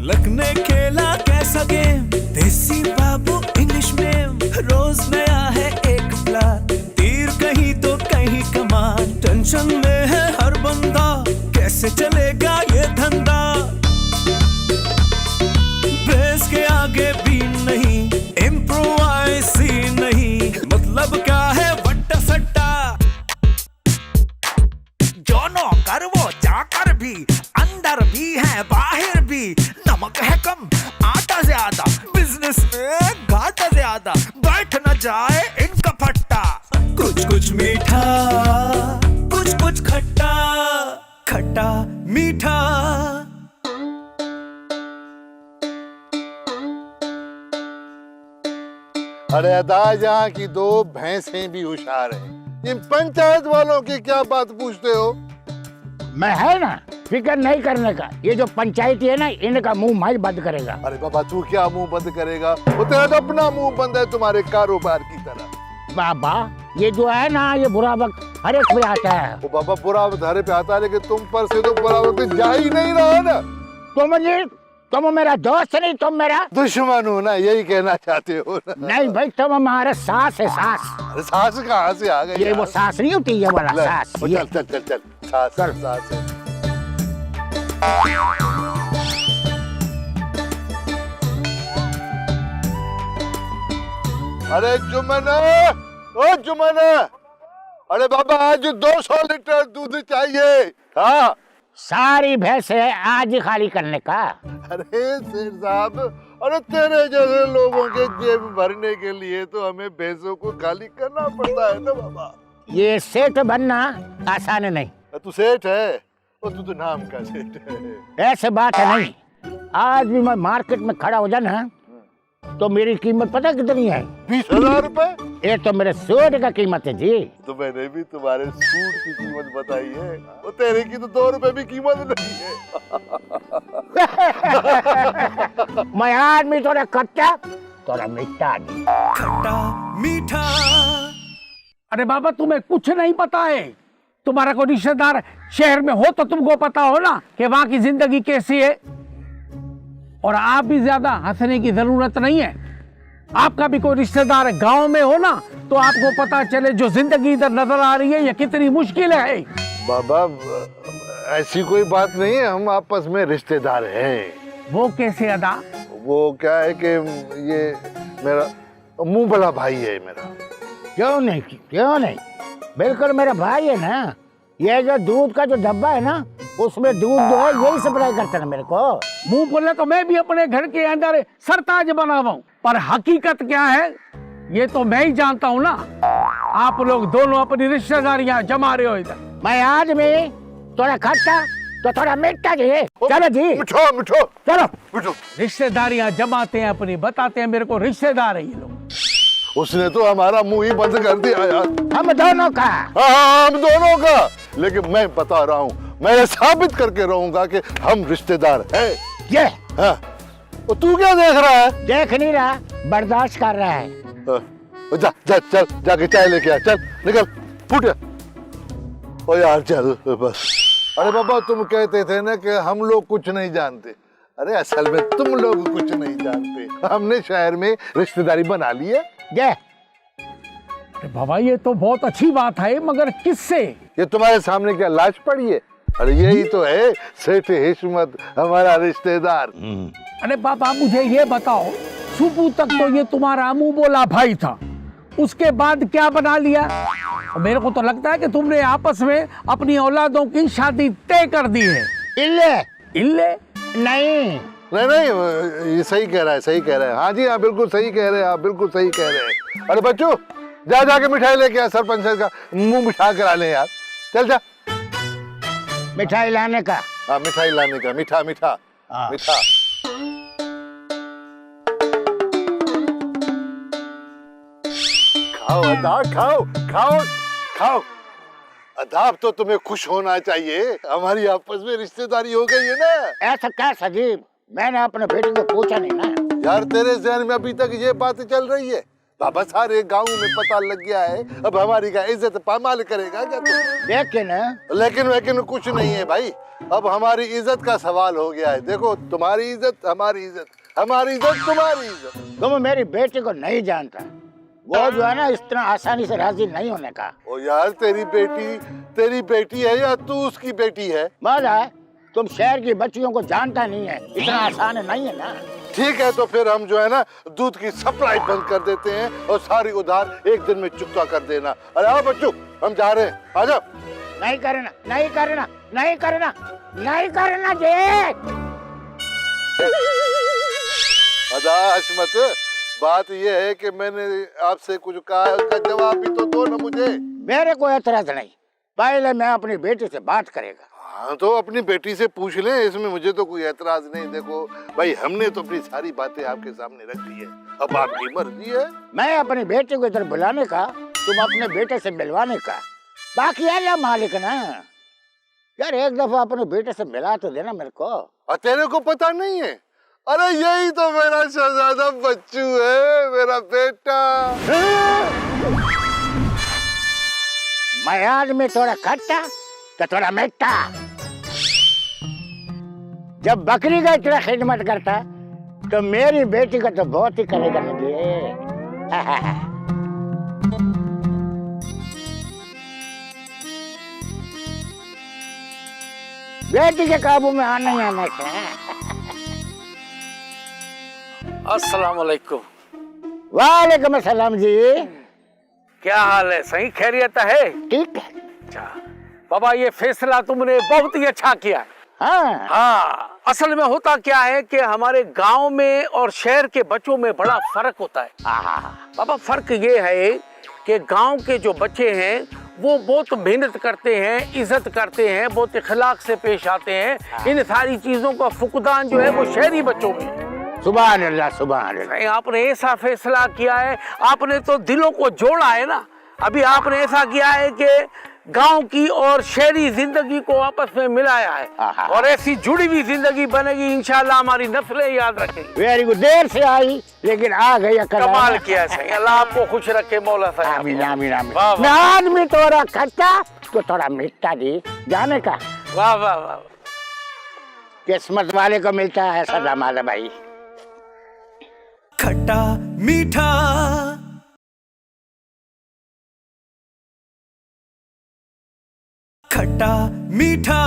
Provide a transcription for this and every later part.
लगने खेला कैसा गेम, देसी बाबू इंग्लिश में, रोज नया है एक प्लान, तीर कहीं तो कहीं कमान, टेंशन में है हर बंदा, कैसे चलेगा ये धंधा, बेस के आगे भी नहीं, इम्प्रोवाइज ही नहीं, मतलब क्या है वट्टा सट्टा, जो नौकर वो जाकर भी, अंदर भी है बाहर भी, नमक है कम आटा ज्यादा, बिजनेस में घाटा ज्यादा, बैठ न जाए इनका फट्टा, कुछ कुछ मीठा कुछ कुछ खट्टा, खट्टा मीठा। अरे अदा यहाँ की दो भैंसें भी होशियार हैं, इन पंचायत वालों की क्या बात पूछते हो? मैं है ना, फिक्र नहीं करने का। ये जो पंचायती है ना, इनका मुंह मैं बंद करेगा। अरे बाबा तू क्या मुंह बंद करेगा, वो तेरा तो अपना मुंह बंद है तुम्हारे कारोबार की तरह। बाबा ये जो है ना, ये बुरा वक्त हर एक पे आता है। वो बाबा बुरा वक्त हर पे आता है, लेकिन तुम पर से तो बुरा वक्त जा ही नहीं रहा ना। तुम मेरा दोस्त नहीं, तुम मेरा दुश्मन हो ना, यही कहना चाहते हो ना? नहीं भाई, तुम हमारा सास है, सास। अरे सास कहाँ से आ गई? ये वो सास नहीं होती, ये वाला सास। चल चल चल चल सास चल। सास है। अरे जुमन, ओ जुमन, अरे बाबा आज 200 लीटर दूध चाहिए। हाँ सारी भैंसे आज ही खाली करने का। अरे सेठ साहब, अरे तेरे जैसे लोगों के जेब भरने के लिए तो हमें भैंसों को खाली करना पड़ता है ना बाबा। ये सेठ बनना आसान नहीं। तू सेठ है, और तू तो नाम का सेठ है। ऐसे बात है नहीं। आज भी मैं मार्केट में खड़ा हो जाना तो मेरी कीमत पता कितनी है? 20,000 रुपए। ये तो मेरे सूट का कीमत है जी। तो मैंने भी तुम्हारे सूट की कीमत बताई है, वो तेरे की तो 2 रुपए भी कीमत नहीं है। मैं आदमी थोड़ा खट्टा थोड़ा मीठा आदमी। खट्टा मीठा। अरे बाबा तुम्हें कुछ नहीं पता है? तुम्हारा कोई रिश्तेदार शहर में हो तो तुमको पता हो ना कि वहां की जिंदगी कैसी है। और आप भी ज्यादा हंसने की जरूरत नहीं है। आपका भी कोई रिश्तेदार गांव में हो ना तो आपको पता चले जो जिंदगी इधर नजर आ रही है ये कितनी मुश्किल है। बाबा ऐसी कोई बात नहीं है, हम आपस में रिश्तेदार हैं। वो कैसे अदा? वो क्या है कि ये मेरा मुंह बड़ा भाई है मेरा। क्यों नहीं, बिल्कुल मेरा भाई है ना। ये जो दूध का जो डब्बा है ना, उसमें दूध जो है यही सप्लाई करता है मेरे को। मुंह बोले तो मैं भी अपने घर के अंदर सरताज बना हुआ हूं, पर हकीकत क्या है ये तो मैं ही जानता हूँ ना। आप लोग दोनों अपनी रिश्तेदारियां जमा रहे हो इधर। मैं आदमी थोड़ा खट्टा तो थोड़ा मीठा जी। चलो जी, मिठो चलो। रिश्तेदारियां जमाते हैं अपनी, बताते हैं मेरे को रिश्तेदार है ये लोग। उसने तो हमारा मुंह ही बंद कर दिया यार। हम दोनों का। हाँ हम दोनों का, लेकिन मैं बता रहा हूँ, मैं साबित करके रहूंगा कि हम रिश्तेदार हैं। ये हाँ। और तू क्या देख रहा है? देख नहीं रहा, बर्दाश्त कर रहा है। जा जा चल, जाके चाय लेके आ, चल निकल फूट। ओ यार चल बस। अरे बाबा तुम कहते थे ना कि हम लोग कुछ नहीं जानते। अरे असल में तुम लोग कुछ नहीं जानते, हमने शहर में रिश्तेदारी बना ली है। अरे बाबा ये तो बहुत अच्छी बात है, मगर किससे? ये तुम्हारे सामने क्या लाश पड़ी है? अरे यही तो है सेठ हिस्मत, हमारा रिश्तेदार। अरे बाबा मुझे ये बताओ, सुबह तक तो ये तुम्हारा मुंह बोला भाई था, उसके बाद क्या बना लिया? मेरे को तो लगता है कि तुमने आपस में अपनी औलादों की शादी तय कर दी है। इल्ले नहीं, ये सही कह रहा है, सही कह रहा है। हाँ जी हाँ, बिल्कुल सही कह रहे हैं आप, बिल्कुल सही कह रहे हैं। अरे बच्चों जा जाके मिठाई लेके आ, सरपंच का मुंह मिठा करा ले यार। चल जा। मिठाई लाने का। हाँ मिठाई लाने का, मीठा मीठा मीठा। खाओ अदा, खाओ खाओ खाओ। अदाब तो तुम्हें खुश होना चाहिए, हमारी आपस में रिश्तेदारी हो गई है ना। ऐसा क्या सजीब, मैंने अपने बेटे को पूछा नहीं ना। यार तेरे जहन में अभी तक ये बात चल रही है? बाबा सारे गांव में पता लग गया है, अब हमारी का इज्जत पामाल करेगा क्या तू? लेकिन लेकिन कुछ नहीं है भाई, अब हमारी इज्जत का सवाल हो गया है। देखो, तुम्हारी इज्जत हमारी इज्जत, हमारी इज्जत तुम्हारी इज्जत। तुम मेरी बेटी को नहीं जानता, वो जो है ना इतना आसानी से राजी नहीं होने का। ओ यार, तेरी बेटी है या तू उसकी बेटी है? माला, तुम शहर की बच्चियों को जानता नहीं है, इतना आसान नहीं है ना। ठीक है, तो फिर हम जो है ना दूध की सप्लाई बंद कर देते हैं और सारी उधार एक दिन में चुकता कर देना। अरे आओ बच्चों, हम जा रहे हैं, आ जाओ। नहीं करना, नहीं करना, नहीं करना, नहीं करना जी। अदाश मत, बात यह है कि मैंने आपसे कुछ कहा है, उसका जवाब भी तो दो ना मुझे। मेरे को एतराज नहीं, पहले मैं अपनी बेटी से बात करेगा। हाँ, तो अपनी बेटी से पूछ ले, इसमें मुझे तो कोई एतराज नहीं। देखो भाई, हमने तो अपनी सारी बातें आपके सामने रख दी है, अब आपकी मर्जी है। मैं अपनी बेटी को इधर बुलाने का, तुम अपने बेटे से मिलवाने का, बाकी अल्लाह मालिक ना। यार एक दफा अपने बेटे से मिला तो देना मेरे को। और तेरे को पता नहीं है? अरे यही तो मेरा शहजादा बच्चू है, मेरा बेटा। मैं आदमी थोड़ा खट्टा तो थोड़ा मीठा। जब बकरी का इतना खिदमत करता तो मेरी बेटी का तो बहुत ही करेगा मुझे। बेटी के काबू में आना ही आना है। अस्सलाम वालेकुम। वालेकुम अस्सलाम जी। क्या हाल है? सही खैरियत है? ठीक है। अच्छा बाबा, ये फैसला तुमने बहुत ही अच्छा किया है। हाँ, असल में होता क्या है कि हमारे गांव में और शहर के बच्चों में बड़ा फर्क होता है। बाबा, फर्क ये है कि गांव के जो बच्चे हैं वो बहुत मेहनत करते हैं, इज्जत करते हैं, बहुत इखलाक से पेश आते हैं। इन सारी चीजों का फुकदान जो है वो शहरी बच्चों में। सुभान अल्लाह, सुभान अल्लाह। आपने ऐसा फैसला किया है, आपने तो दिलों को जोड़ा है ना। अभी आपने ऐसा किया है कि गांव की और शहरी जिंदगी को आपस में मिलाया है, और ऐसी जुड़ी हुई जिंदगी बनेगी इंशाल्लाह, हमारी नस्लें याद रखेंगी। Very good. देर से आई लेकिन आ गई। कमाल किया है। अल्लाह आपको खुश रखे मौला साहब। आमीन आमीन आमीन। वाह वाह। आदमी थोड़ा खट्टा तो थोड़ा मीठा जी, जाने का। वाह वाह वाह। किस्मत वाले को मिलता है ऐसा जमाना भाई। खट्टा मीठा, खट्टा मीठा,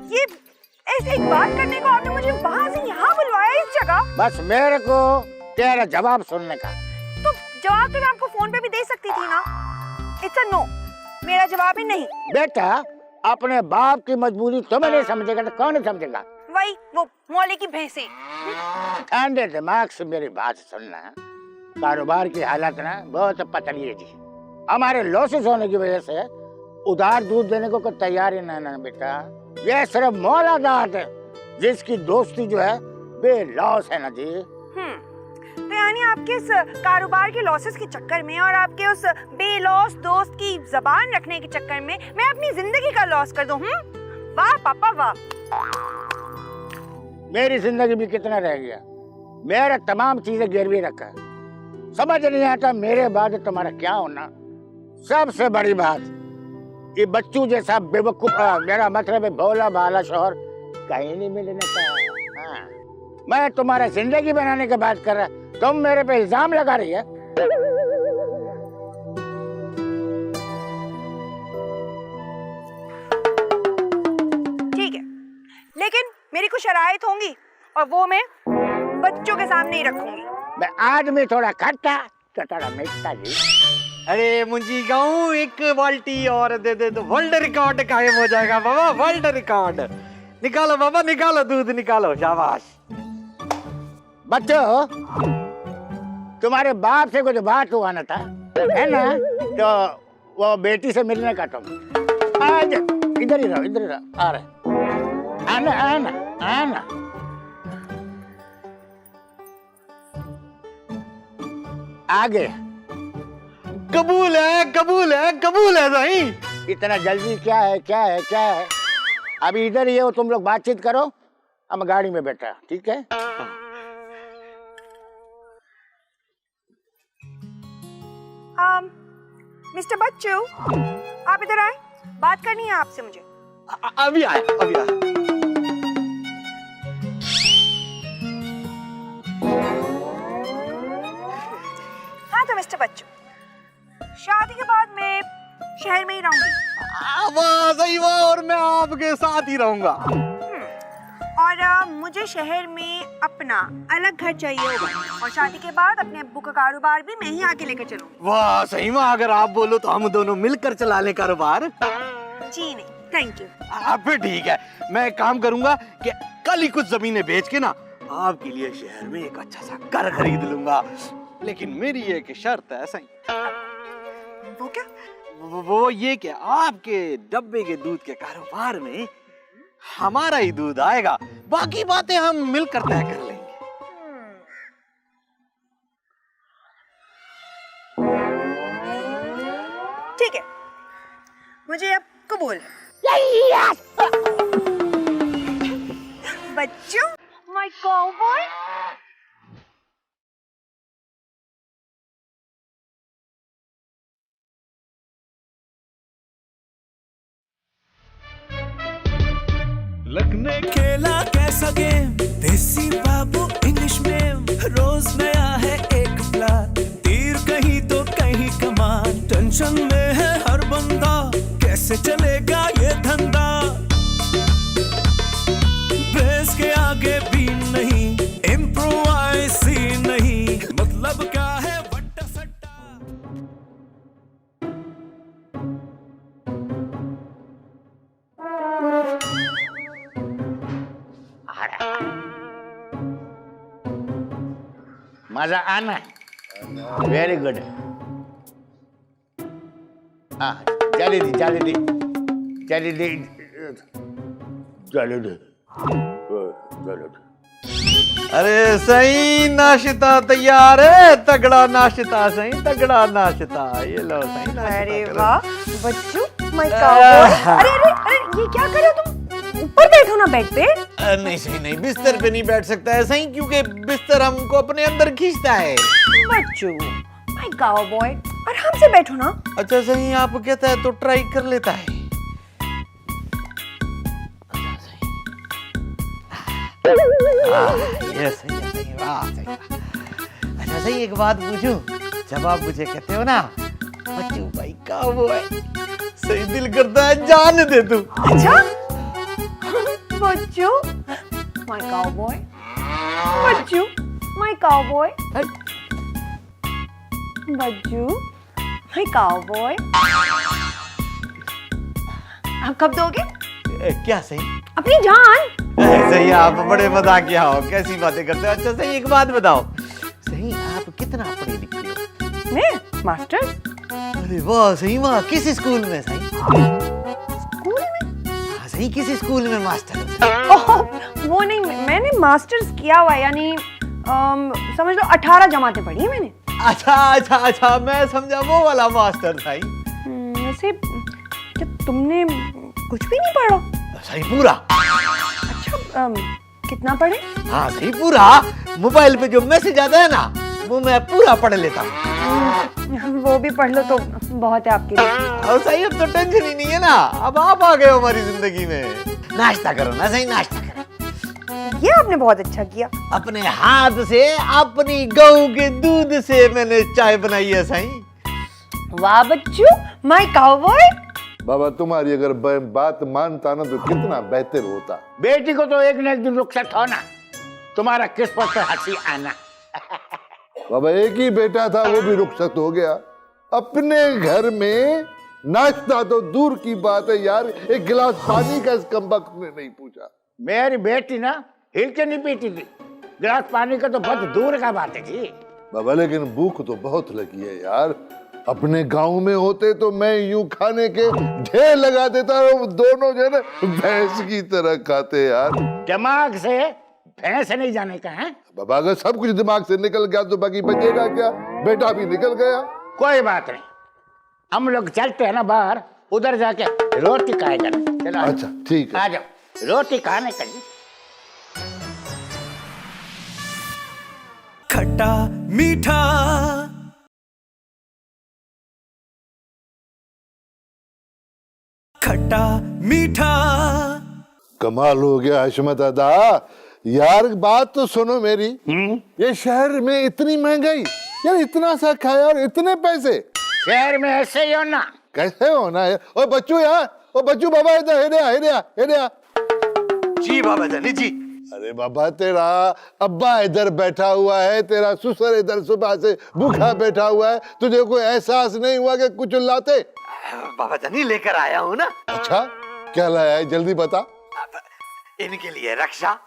ये ऐसे एक बात करने को आपने मुझे वहां से यहाँ बुलवाया इस जगह। बस मेरे को तेरा जवाब सुनने का। तो जवाब तो मैं आपको फोन पे भी दे सकती थी ना। इट्स अ नो, मेरा जवाब ही नहीं। बेटा, अपने बाप की मजबूरी तुम्हें नहीं समझेगा तो कौन समझेगा? वही वो मौले की भैंसे। ठंडे दिमाग से मेरी बात सुनना। कारोबार की हालत ना बहुत पतली है जी। हमारे लॉसेस होने की वजह से उधार दूध देने को कोई तैयार ही ना बेटा। ये सिर्फ मौलादात है जिसकी दोस्ती जो है बेलॉस है ना जी। तो यानी आपके इस कारोबार के लॉसेस के चक्कर में और आपके उस बेलॉस दोस्त की जबान रखने के चक्कर में मैं अपनी जिंदगी का लॉस कर दूं? वाह पापा वाह। मेरी जिंदगी भी कितना रह गया, मेरा तमाम चीजें गिरवी रखा है। समझ नहीं आता मेरे बाद तुम्हारा क्या होना। सबसे बड़ी बात, ये बच्चू जैसा बेवकूफ, मेरा मतलब है भोला भाला शोहर कहीं नहीं मिलने का। हाँ, मैं तुम्हारा जिंदगी बनाने की बात कर रहा, तुम मेरे पे इल्जाम लगा रही है। ठीक है, लेकिन मेरी कुछ शराइत होंगी और वो मैं बच्चों के सामने ही रखूंगी। मैं आदमी थोड़ा खट्टा तो थोड़ा मीठा जी। अरे मुंजी गाँव एक बाल्टी और दे दे तो वर्ल्ड रिकॉर्ड कायम हो जाएगा बाबा। वर्ल्ड रिकॉर्ड निकालो बाबा, निकालो दूध निकालो, शाबाश। बच्चों, तुम्हारे बाप से कुछ बात हुआ ना था, है ना? तो वो बेटी से मिलने का तुम आज इधर ही रहो, इधर ही रहो। आ रहे आना आना आना। आगे। कबूल है कबूल है कबूल है सही। इतना जल्दी क्या है क्या है क्या है? अभी इधर ही हो, तुम लोग बातचीत करो, हम गाड़ी में बैठा, ठीक है? मिस्टर बच्चू, आप इधर आए, बात करनी है आपसे मुझे। अभी आया अभी आया। हाँ तो मिस्टर बच्चू, शादी के बाद मैं शहर में ही रहूंगी। वाह सही वाह, और मैं आपके साथ ही रहूंगा। और मुझे शहर में अपना अलग घर चाहिए होगा, और शादी के बाद अपने अब्बू का कारोबार भी मैं ही आगे लेकर चलूंगी। वाह सही माँ, अगर आप बोलो तो हम दोनों मिलकर चला ले कारोबार। जी नहीं, थैंक यू। फिर ठीक है, मैं एक काम करूंगा कि कल ही कुछ जमीनें बेच के ना आपके लिए शहर में एक अच्छा सा घर खरीद लूंगा, लेकिन मेरी एक शर्त है सही। वो क्या? वो ये कि आपके डब्बे के दूध के कारोबार में हमारा ही दूध आएगा, बाकी बातें हम मिलकर तय कर लेंगे। ठीक है, मुझे अब कबूल। बच्चू, माय काउबॉय। लगने खेला कैसा गेम, देसी बाबू इंग्लिश में, रोज नया है एक प्लान, तीर कहीं तो कहीं कमान, टेंशन में है हर बंदा, कैसे चलेगा ये धंधा, बेस के आगे भी नहीं, इम्प्रोवाइज ही नहीं, मतलब क्या है वट्टा सट्टा। मजा आना। Very good. हाँ, चली दी चली दी चली दी चली दी चली दी। अरे सही, नाश्ता तैयार है, तगड़ा नाश्ता सही, तगड़ा नाश्ता। ये लो सही नाश्ता। अरे वाह बच्चू, माय काउबॉय। अरे अरे अरे, ये क्या कर रहे हो तुम? ऊपर बैठो ना बेड पे। नहीं सही नहीं, बिस्तर पे नहीं बैठ सकता है सही, क्योंकि बिस्तर हमको अपने अंदर खींचता है। बच्चू, माय काउबॉय, आराम से बैठो ना। अच्छा सही, आप कहता है तो ट्राई कर लेता है। ये सही है सही, वाह सही वाह। अच्छा सही, एक बात पूछूं? जब आप मुझे कहते हो ना बच्चू भाई काउबॉय, सही दिल करता है जान दे तू। अच्छा बच्चू, माय काउबॉय, बच्चू, माय काउबॉय, बच्चू, माय काउबॉय। आप कब दोगे क्या सही? अपनी जान? सही, आप बड़े मजाकिया हो, कैसी बातें करते हो। अच्छा सही, एक बात बताओ सही, आप कितना पढ़े लिखे हो? मैं मास्टर। अरे वाह सही, वाह किस स्कूल में सही? स्कूल में? हाँ सही, किस स्कूल में मास्टर? ओह, वो नहीं, मैंने मास्टर्स किया हुआ है, यानी समझ लो 18 जमातें पढ़ी है मैंने। अच्छा अच्छा अच्छा, मैं समझा वो वाला मास्टर सही। वैसे क्या तुमने कुछ भी नहीं पढ़ा? सही पूरा? अच्छा, कितना पढ़े? हाँ सही पूरा। मोबाइल पे जो मैसेज आता है ना, वो मैं पूरा पढ़ लेता हूँ। वो भी पढ़ लो तो बहुत है आपके लिए। और सही, अब तो टेंशन ही नहीं है ना, अब आप आ गए हो हमारी जिंदगी में। नाश्ता करो ना सही, नाश्ता करो। ये आपने बहुत अच्छा किया। अपने हाथ से, अपनी गऊ के दूध से मैंने चाय बनाई है सही। वाह बच्चू, माय काउबॉय। बाबा तुम्हारी अगर बात मानता ना तो कितना बेहतर होता। बेटी को तो एक न एक दिन रुखसत होना, तुम्हारा किस्मत पे हंसी आना। बाबा एक ही बेटा था, वो भी रुखसत हो गया। अपने घर में नाश्ता तो दूर की बात है यार, एक गिलास पानी का इस कमबख्त ने नहीं पूछा। मेरी बेटी ना हिल के नहीं पीती थी, गिलास पानी का तो बहुत दूर का बात है जी। बाबा लेकिन भूख तो बहुत लगी है यार, अपने गांव में होते तो मैं यूं खाने के ढेर लगा देता और दोनों जो है ना भैंस की तरह खाते यार। दिमाग से भैंस नहीं जाने का है। बाबा अगर सब कुछ दिमाग से निकल गया तो बाकी बचेगा क्या? बेटा भी निकल गया। कोई बात नहीं, हम लोग चलते हैं ना बाहर, उधर जाके रोटी खाएगा। चलो अच्छा ठीक है। आ जाओ, रोटी खाने का जी। खट्टा मीठा खट्टा मीठा। कमाल हो गया हशमत अदा यार, बात तो सुनो मेरी। ये शहर में इतनी महंगाई यार, इतना सा खाया और इतने पैसे। शहर में ऐसे ही होना। कैसे होना है? ओ बच्चू यार, ओ बच्चू बाबा इधर हेरे। जी बाबा जानी जी। अरे बाबा तेरा अब्बा इधर बैठा हुआ है, तेरा ससुर इधर सुबह से भूखा बैठा हुआ है, तुझे कोई एहसास नहीं हुआ कि कुछ लाते? बाबा जानी लेकर आया हूँ ना। अच्छा क्या लाया है जल्दी बता। इनके लिए रक्षा।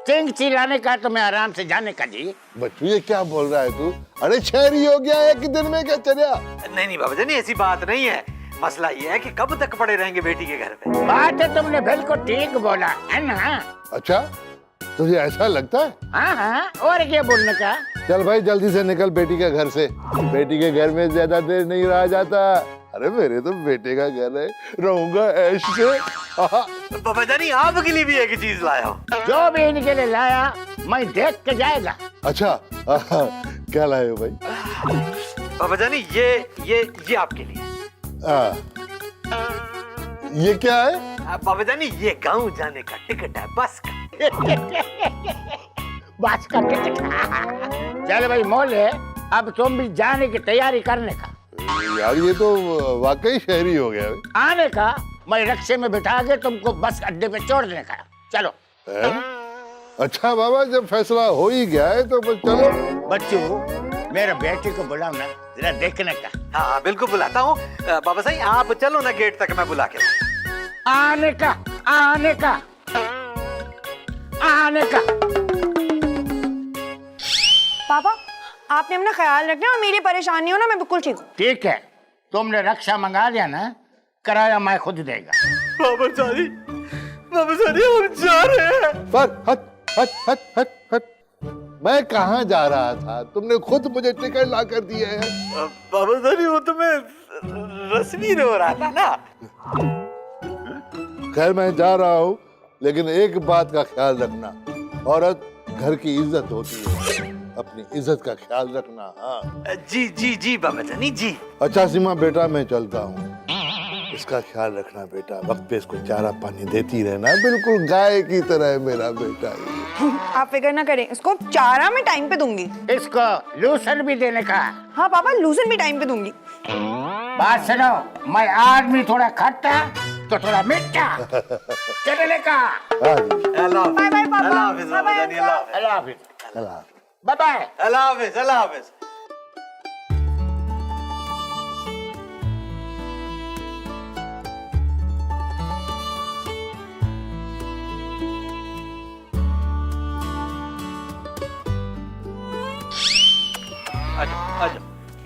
चिंगची लाने का तो मैं आराम से जाने का जी। बच्चू ये क्या बोल रहा है तू? अरे शहरी हो गया है कि दिन में क्या चलिया? नहीं बाबा जानी ऐसी बात नहीं है। मसला ये है कि कब तक पड़े रहेंगे बेटी के घर पे। बात है तुमने बिल्कुल ठीक बोला है ना। अच्छा तुझे ऐसा लगता है? हाँ, और क्या बोलने का। चल भाई जल्दी से निकल बेटी के घर से। बेटी के घर में ज्यादा देर नहीं रहा जाता। अरे मेरे तो बेटे का घर है, रहूंगा ऐश से। बाबा जानी आपके लिए भी एक चीज लाया हूँ। जो भी इनके लिए लाया मैं देख के जाएगा। अच्छा क्या लाए हो भाई? बाबा जानी ये आपके लिए। ये क्या है? बाबा जानी ये गांव जाने का टिकट है, बस का। बस का टिकट। चल भाई मोल है, अब तुम भी जाने की तैयारी करने का। यार ये तो वाकई शहरी हो गया। आने का मैं रिक्शे में बिठा के तुमको बस अड्डे पे छोड़ने का। चलो। है? अच्छा बाबा जब फैसला हो ही गया है तो बस चलो। बच्चू मेरे बेटे को बुलाओ ना, जरा देखने का। हाँ बिल्कुल बुलाता हूँ। बाबा साहब आप चलो ना गेट तक, मैं बुला के। आने का। पापा आपने अपना ख्याल रखना और मेरी परेशानी हो ना, मैं बिल्कुल ठीक हूँ। ठीक है, तुमने रक्षा मंगा लिया ना, किराया मैं खुद देगा। बाबा जानी हम जा रहे हैं। पर हट। मैं कहाँ जा रहा था? तुमने खुद मुझे टिकट ला कर दिए है। बाबा जानी वो तो मैं रस्मी हो रहा था ना। खैर मैं जा रहा हूँ, लेकिन एक बात का ख्याल रखना, औरत घर की इज्जत होती है, अपनी इज्जत का ख्याल रखना। हाँ जी बाबा जानी जी। अच्छा सीमा बेटा मैं चलता हूँ, इसका ख्याल रखना बेटा, वक्त पे इसको चारा पानी देती रहना, बिल्कुल गाय की तरह है मेरा बेटा। आप फिक्र ना करें, इसको चारा मैं टाइम पे दूंगी। इसको लूसन भी देने का। हाँ पापा लूसन भी टाइम पे दूंगी। बात सुनो, मैं आदमी थोड़ा खट्टा तो थोड़ा मीठा। चलने का। हाँ जी बाय बाय पापा। अल्लाह हाफिज बाबा जानी। अल्लाह हाफिज। अल्लाह। Bye bye. अल्लाह हाफिज।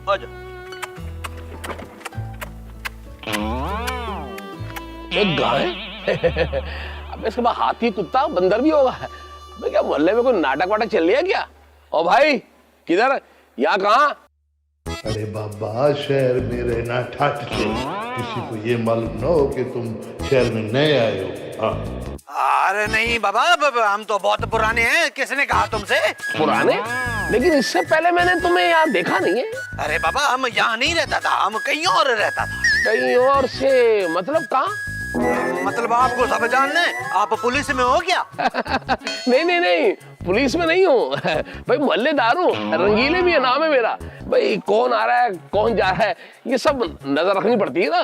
आजा। एक गाय अब इसके बाद हाथी कुत्ता बंदर भी होगा। मैं क्या मोहल्ले में कोई नाटक वाटक चल रहा है क्या? ओ भाई किधर, यहाँ कहाँ? अरे बाबा शहर में रहना ठाठ से, किसी को ये मालूम ना हो कि तुम शहर में नए आए हो। हाँ अरे नहीं बाबा, हम तो बहुत पुराने हैं। किसने कहा तुमसे पुराने? लेकिन इससे पहले मैंने तुम्हें यहाँ देखा नहीं है। अरे बाबा हम यहाँ नहीं रहता था, हम कहीं और रहता था। कहीं और से मतलब कहाँ? मतलब आपको सब जानना है? आप पुलिस में हो क्या? नहीं पुलिस में नहीं हूँ भाई, मोहल्लेदार हूँ, रंगीले भी है नाम है मेरा। भाई कौन आ रहा है कौन जा रहा है ये सब नजर रखनी पड़ती है ना।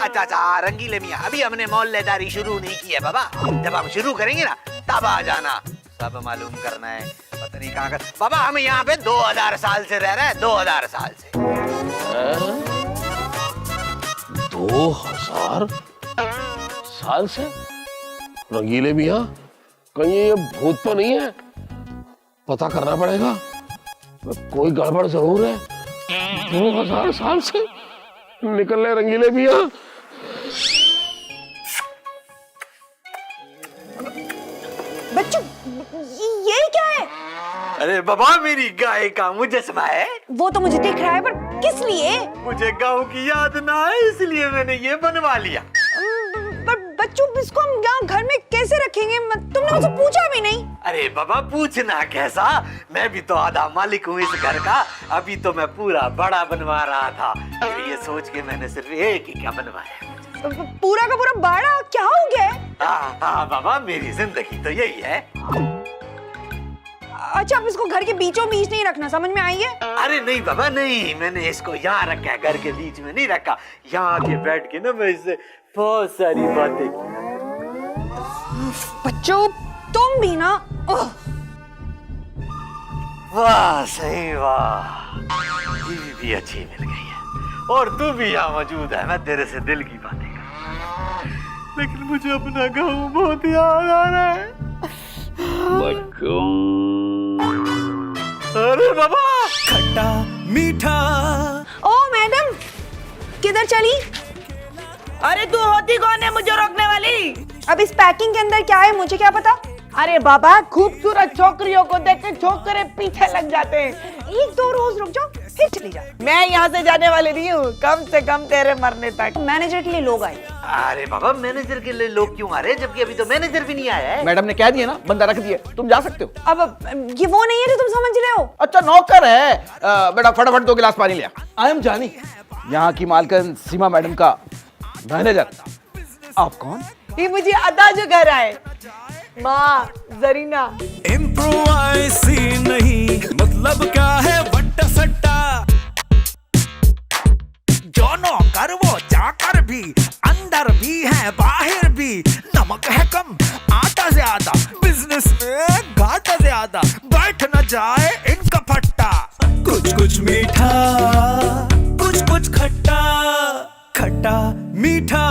अच्छा रंगीले मियाँ, अभी हमने मोहल्लेदारी शुरू नहीं की है बाबा। जब हम शुरू करेंगे ना तब आ जाना, सब मालूम करना है। पता नहीं कहाँ कर बाबा, हम यहाँ पे 2000 साल से रह रहे हैं। 2000 साल से। 2000 साल से? रंगीले मियाँ कहीं ये भूत तो नहीं है? पता करना पड़ेगा, कोई गड़बड़ जरूर है। 2000 साल से निकल रहे रंगीले मियाँ। बच्चों ये क्या है? अरे बाबा मेरी गाय का मुजस्मा है। वो तो मुझे दिख रहा है, पर किस लिए? मुझे गाँव की याद ना आए इसलिए मैंने ये बनवा लिया। पर बच्चों इसको हम यहाँ घर में कैसे रखेंगे? तुमने मुझसे पूछा भी नहीं। अरे बाबा पूछना कैसा, मैं भी तो आधा मालिक हूँ इस घर का। अभी तो मैं पूरा बड़ा बनवा रहा था, फिर ये सोच के मैंने सिर्फ एक ही क्या बनवाया। पूरा का पूरा बाड़ा क्या हो गया है? हाँ बाबा मेरी जिंदगी तो यही है। अच्छा अब इसको घर के बीचों बीच नहीं रखना, समझ में आई है? अरे नहीं बाबा नहीं, मैंने इसको यहाँ रखा है, घर के बीच में नहीं रखा। यहाँ आके बैठ के ना मैं इससे बहुत सारी बातें की। बच्चों तुम भी ना। वाह सही वाह, बीवी भी अच्छी मिल गई है और तू भी यहाँ मौजूद है। मैं तेरे से दिल की बातें कर, लेकिन मुझे अपना गाँव बहुत याद आ रहा है। अरे बाबा खट्टा मीठा। ओ मैडम किधर चली? अरे तू होती कौन है मुझे रोकने वाली? अब इस पैकिंग के अंदर क्या है मुझे क्या पता? अरे बाबा खूबसूरत छोकरियों को देख के छोकरे पीछे लग जाते हैं। एक दो रोज रुक जाओ फिर चली जा। मैं यहाँ से जाने वाली नहीं हूँ, कम से कम तेरे मरने तक। मैनेजर के लिए लोग आए। अरे बाबा मैनेजर के लिए लोग क्यों आ रहे हैं, जबकि अभी तो मैनेजर भी नहीं आया है। मैडम ने कह दिया ना, बंदा रख दिया, तुम जा सकते हो। अब ये वो नहीं है जो तुम समझ रहे हो। अच्छा नौकर है। बेटा फटाफट 2 गिलास पानी लिया। आई एम जानी, यहाँ की मालकिन सीमा मैडम का मैनेजर। आप कौन? ये मुझे अदा जो घर आए, माँ जरीना। इम्प्रोवाइज नहीं मतलब क्या है वट्टा सट्टा। जो नौकर वो जाकर भी, अंदर भी है बाहर भी। नमक है कम आटा ज्यादा, बिजनेस में घाटा ज्यादा। बैठ न जाए इनका फट्टा। कुछ कुछ मीठा कुछ कुछ खट्टा, खट्टा मीठा।